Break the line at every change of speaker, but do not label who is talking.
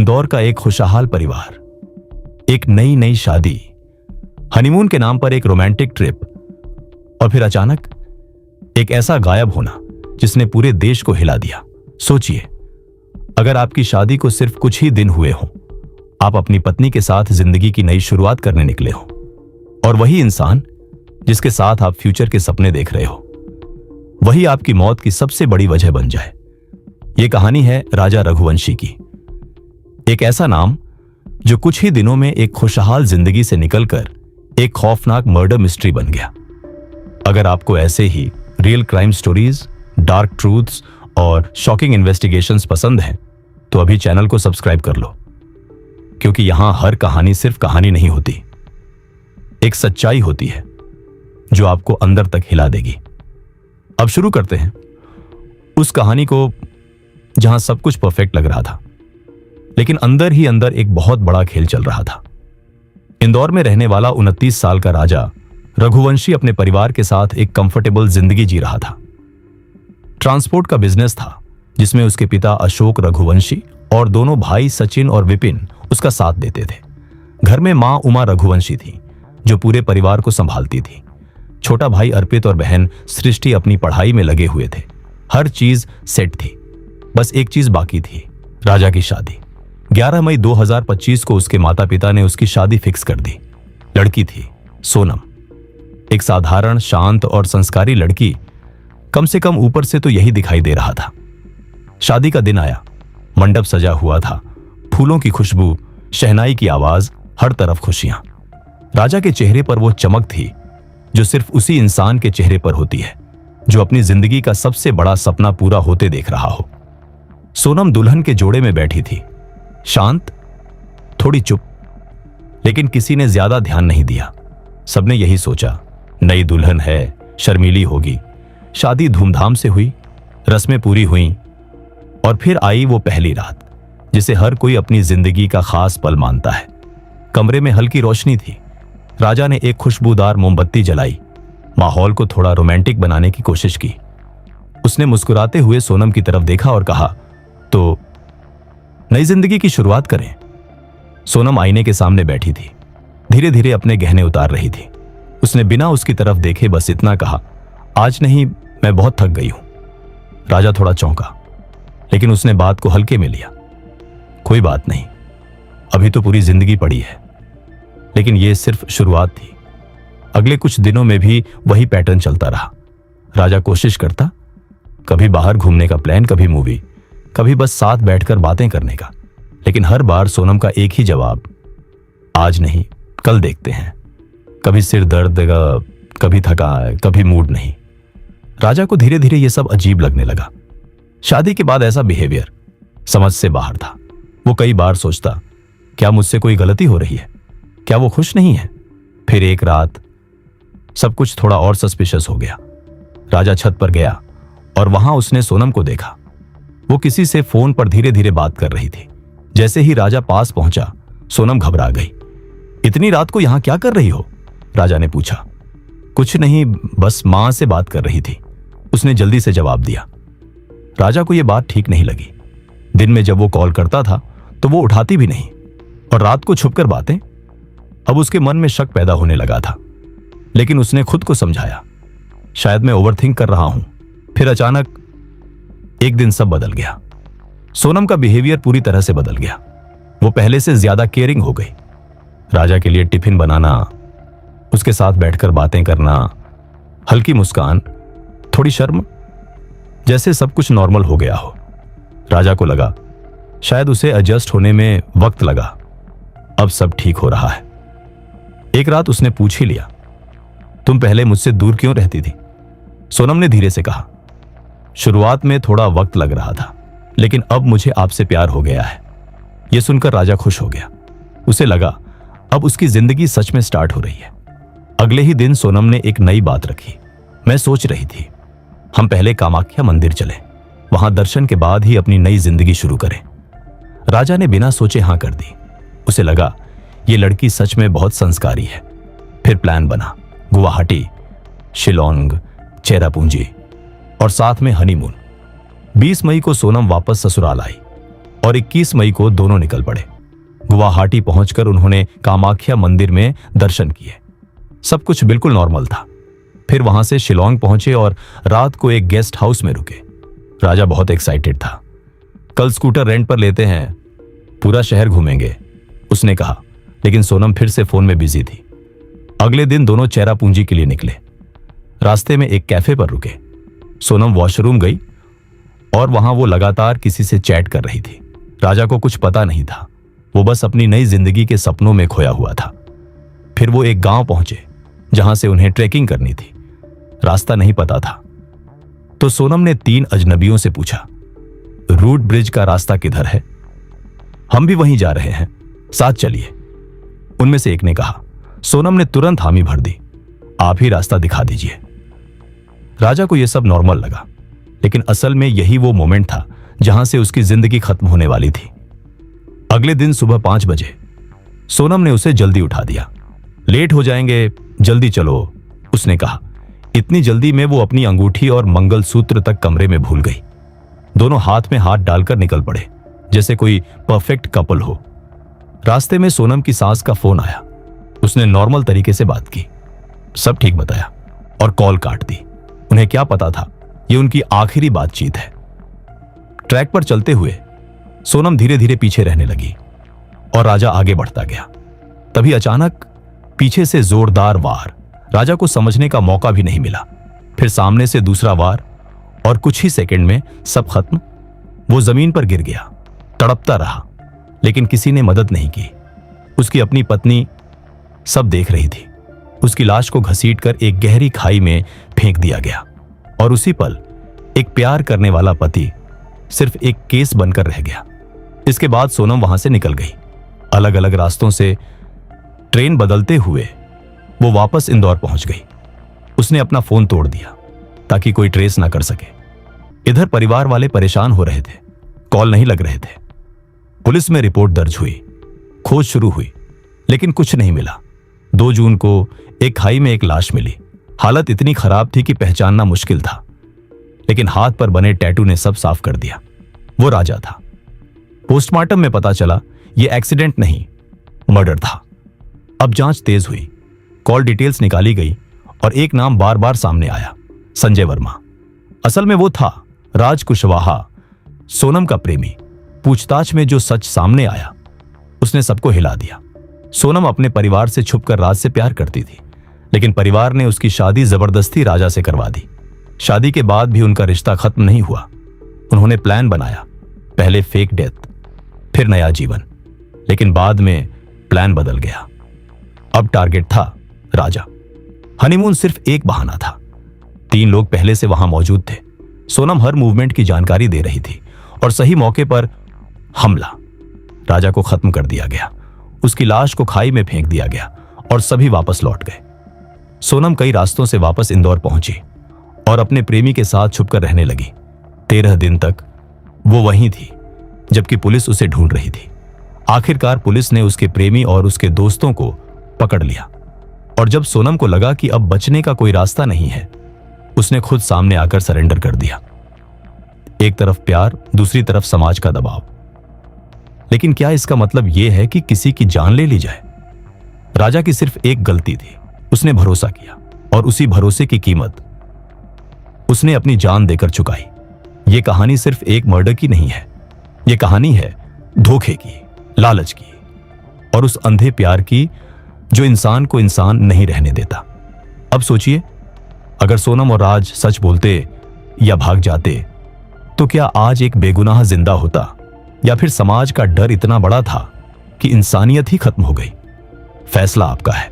इंदौर का एक खुशहाल परिवार, एक नई नई शादी, हनीमून के नाम पर एक रोमांटिक ट्रिप, और फिर अचानक एक ऐसा गायब होना जिसने पूरे देश को हिला दिया। सोचिए, अगर आपकी शादी को सिर्फ कुछ ही दिन हुए हों, आप अपनी पत्नी के साथ जिंदगी की नई शुरुआत करने निकले हो, और वही इंसान जिसके साथ आप फ्यूचर के सपने देख रहे हो, वही आपकी मौत की सबसे बड़ी वजह बन जाए। यह कहानी है राजा रघुवंशी की। एक ऐसा नाम जो कुछ ही दिनों में एक खुशहाल जिंदगी से निकलकर एक खौफनाक मर्डर मिस्ट्री बन गया। अगर आपको ऐसे ही real crime stories, dark truths और शॉकिंग इन्वेस्टिगेशंस पसंद हैं, तो अभी चैनल को सब्सक्राइब कर लो, क्योंकि यहां हर कहानी सिर्फ कहानी नहीं होती, एक सच्चाई होती है जो आपको अंदर तक हिला देगी। अब शुरू करते हैं उस कहानी को जहां सब कुछ परफेक्ट लग रहा था, लेकिन अंदर ही अंदर एक बहुत बड़ा खेल चल रहा था। इंदौर में रहने वाला 29 साल का राजा रघुवंशी अपने परिवार के साथ एक कंफर्टेबल जिंदगी जी रहा था। ट्रांसपोर्ट का बिजनेस था जिसमें उसके पिता अशोक रघुवंशी और दोनों भाई सचिन और विपिन उसका साथ देते थे। घर में मां उमा रघुवंशी थी जो पूरे परिवार को संभालती थी। छोटा भाई अर्पित और बहन सृष्टि अपनी पढ़ाई में लगे हुए थे। हर चीज सेट थी, बस एक चीज बाकी थी, राजा की शादी। 11 मई 2025 को उसके माता पिता ने उसकी शादी फिक्स कर दी। लड़की थी सोनम, एक साधारण, शांत और संस्कारी लड़की। कम से कम ऊपर से तो यही दिखाई दे रहा था। शादी का दिन आया, मंडप सजा हुआ था, फूलों की खुशबू, शहनाई की आवाज, हर तरफ खुशियां। राजा के चेहरे पर वो चमक थी जो सिर्फ उसी इंसान के चेहरे पर होती है जो अपनी जिंदगी का सबसे बड़ा सपना पूरा होते देख रहा हो। सोनम दुल्हन के जोड़े में बैठी थी, शांत, थोड़ी चुप, लेकिन किसी ने ज्यादा ध्यान नहीं दिया। सबने यही सोचा, नई दुल्हन है, शर्मीली होगी। शादी धूमधाम से हुई, रस्में पूरी हुईं, और फिर आई वो पहली रात जिसे हर कोई अपनी जिंदगी का खास पल मानता है। कमरे में हल्की रोशनी थी। राजा ने एक खुशबूदार मोमबत्ती जलाई, माहौल को थोड़ा रोमांटिक बनाने की कोशिश की। उसने मुस्कुराते हुए सोनम की तरफ देखा और कहा, तो नई जिंदगी की शुरुआत करें। सोनम आईने के सामने बैठी थी, धीरे धीरे अपने गहने उतार रही थी। उसने बिना उसकी तरफ देखे बस इतना कहा, आज नहीं, मैं बहुत थक गई हूं। राजा थोड़ा चौंका, लेकिन उसने बात को हल्के में लिया। कोई बात नहीं, अभी तो पूरी जिंदगी पड़ी है। लेकिन यह सिर्फ शुरुआत थी। अगले कुछ दिनों में भी वही पैटर्न चलता रहा। राजा कोशिश करता, कभी बाहर घूमने का प्लान, कभी मूवी, कभी बस साथ बैठकर बातें करने का, लेकिन हर बार सोनम का एक ही जवाब, आज नहीं, कल देखते हैं। कभी सिर दर्द, कभी थका, कभी मूड नहीं। राजा को धीरे धीरे यह सब अजीब लगने लगा। शादी के बाद ऐसा बिहेवियर समझ से बाहर था। वो कई बार सोचता, क्या मुझसे कोई गलती हो रही है? क्या वो खुश नहीं है? फिर एक रात सब कुछ थोड़ा और सस्पिशियस हो गया। राजा छत पर गया और वहां उसने सोनम को देखा। वो किसी से फोन पर धीरे धीरे बात कर रही थी। जैसे ही राजा पास पहुंचा, सोनम घबरा गई। इतनी रात को यहां क्या कर रही हो? राजा ने पूछा। कुछ नहीं, बस मां से बात कर रही थी, उसने जल्दी से जवाब दिया। राजा को यह बात ठीक नहीं लगी। दिन में जब वो कॉल करता था तो वो उठाती भी नहीं, और रात को छुपकर बातें। अब उसके मन में शक पैदा होने लगा था, लेकिन उसने खुद को समझाया, शायद मैं ओवरथिंक कर रहा हूं। फिर अचानक एक दिन सब बदल गया। सोनम का बिहेवियर पूरी तरह से बदल गया। वो पहले से ज्यादा केयरिंग हो गई। राजा के लिए टिफिन बनाना, उसके साथ बैठकर बातें करना, हल्की मुस्कान, थोड़ी शर्म, जैसे सब कुछ नॉर्मल हो गया हो। राजा को लगा शायद उसे एडजस्ट होने में वक्त लगा, अब सब ठीक हो रहा है। एक रात उसने पूछ ही लिया, तुम पहले मुझसे दूर क्यों रहती थी? सोनम ने धीरे से कहा, शुरुआत में थोड़ा वक्त लग रहा था, लेकिन अब मुझे आपसे प्यार हो गया है। यह सुनकर राजा खुश हो गया। उसे लगा अब उसकी जिंदगी सच में स्टार्ट हो रही है। अगले ही दिन सोनम ने एक नई बात रखी। मैं सोच रही थी, हम पहले कामाख्या मंदिर चलें, वहां दर्शन के बाद ही अपनी नई जिंदगी शुरू करें। राजा ने बिना सोचे हां कर दी। उसे लगा ये लड़की सच में बहुत संस्कारी है। फिर प्लान बना, गुवाहाटी, शिलोंग, चेरापूंजी और साथ में हनीमून। 20 मई को सोनम वापस ससुराल आई। और 21 मई को दोनों निकल पड़े। गुवाहाटी पहुंचकर उन्होंने कामाख्या मंदिर में दर्शन किए। सब कुछ बिल्कुल नॉर्मल था। फिर वहां से शिलोंग पहुंचे और रात को एक गेस्ट हाउस में रुके। राजा बहुत एक्साइटेड था। कल स्कूटर रेंट पर लेते हैं, पूरा शहर घूमेंगे, उसने कहा। लेकिन सोनम फिर से फोन में बिजी थी। अगले दिन दोनों चेरापूंजी के लिए निकले। रास्ते में एक कैफे पर रुके। सोनम वॉशरूम गई और वहां वो लगातार किसी से चैट कर रही थी। राजा को कुछ पता नहीं था, वो बस अपनी नई जिंदगी के सपनों में खोया हुआ था। फिर वो एक गांव पहुंचे जहां से उन्हें ट्रैकिंग करनी थी। रास्ता नहीं पता था तो सोनम ने 3 अजनबियों से पूछा, रूट ब्रिज का रास्ता किधर है? हम भी वहीं जा रहे हैं, साथ चलिए, उनमें से एक ने कहा। सोनम ने तुरंत हामी भर दी, आप ही रास्ता दिखा दीजिए। राजा को यह सब नॉर्मल लगा, लेकिन असल में यही वो मोमेंट था जहां से उसकी जिंदगी खत्म होने वाली थी। अगले दिन सुबह 5 बजे सोनम ने उसे जल्दी उठा दिया। लेट हो जाएंगे, जल्दी चलो, उसने कहा। इतनी जल्दी में वो अपनी अंगूठी और मंगलसूत्र तक कमरे में भूल गई। दोनों हाथ में हाथ डालकर निकल पड़े जैसे कोई परफेक्ट कपल हो। रास्ते में सोनम की सास का फोन आया। उसने नॉर्मल तरीके से बात की, सब ठीक बताया और कॉल काट दी। उन्हें क्या पता था ये उनकी आखिरी बातचीत है। ट्रैक पर चलते हुए सोनम धीरे धीरे पीछे रहने लगी और राजा आगे बढ़ता गया। तभी अचानक पीछे से जोरदार वार। राजा को समझने का मौका भी नहीं मिला। फिर सामने से दूसरा वार और कुछ ही सेकंड में सब खत्म। वो जमीन पर गिर गया, तड़पता रहा, लेकिन किसी ने मदद नहीं की। उसकी अपनी पत्नी सब देख रही थी। उसकी लाश को घसीटकर एक गहरी खाई में फेंक दिया गया और उसी पल एक प्यार करने वाला पति सिर्फ एक केस बनकर रह गया। इसके बाद सोनम वहां से निकल गई। अलग अलग रास्तों से ट्रेन बदलते हुए वो वापस इंदौर पहुंच गई। उसने अपना फोन तोड़ दिया ताकि कोई ट्रेस ना कर सके। इधर परिवार वाले परेशान हो रहे थे, कॉल नहीं लग रहे थे। पुलिस में रिपोर्ट दर्ज हुई, खोज शुरू हुई, लेकिन कुछ नहीं मिला। 2 जून को एक खाई में एक लाश मिली। हालत इतनी खराब थी कि पहचानना मुश्किल था, लेकिन हाथ पर बने टैटू ने सब साफ कर दिया। वो राजा था। पोस्टमार्टम में पता चला ये एक्सीडेंट नहीं, मर्डर था। अब जांच तेज हुई, कॉल डिटेल्स निकाली गई और एक नाम बार बार सामने आया, संजय वर्मा। असल में वो था राज कुशवाहा, सोनम का प्रेमी। पूछताछ में जो सच सामने आया उसने सबको हिला दिया। सोनम अपने परिवार से छुपकर राज से प्यार करती थी, लेकिन परिवार ने उसकी शादी जबरदस्ती राजा से करवा दी। शादी के बाद भी उनका रिश्ता खत्म नहीं हुआ। उन्होंने प्लान बनाया, पहले फेक डेथ, फिर नया जीवन, लेकिन बाद में प्लान बदल गया। अब टारगेट था राजा। हनीमून सिर्फ एक बहाना था। 3 लोग पहले से वहां मौजूद थे। सोनम हर मूवमेंट की जानकारी दे रही थी और सही मौके पर हमला। राजा को खत्म कर दिया गया, उसकी लाश को खाई में फेंक दिया गया और सभी वापस लौट गए। सोनम कई रास्तों से वापस इंदौर पहुंची और अपने प्रेमी के साथ छुपकर रहने लगी। 13 दिन तक वो वहीं थी, जबकि पुलिस उसे ढूंढ रही थी। आखिरकार पुलिस ने उसके प्रेमी और उसके दोस्तों को पकड़ लिया और जब सोनम को लगा कि अब बचने का कोई रास्ता नहीं है, उसने खुद सामने आकर सरेंडर कर दिया। एक तरफ प्यार, दूसरी तरफ समाज का दबाव। लेकिन क्या इसका मतलब यह है कि किसी की जान ले ली जाए? राजा की सिर्फ एक गलती थी, उसने भरोसा किया और उसी भरोसे की कीमत उसने अपनी जान देकर चुकाई। यह कहानी सिर्फ एक मर्डर की नहीं है, यह कहानी है धोखे की, लालच की और उस अंधे प्यार की जो इंसान को इंसान नहीं रहने देता। अब सोचिए, अगर सोनम और राज सच बोलते या भाग जाते तो क्या आज एक बेगुनाह जिंदा होता, या फिर समाज का डर इतना बड़ा था कि इंसानियत ही खत्म हो गई? फैसला आपका है।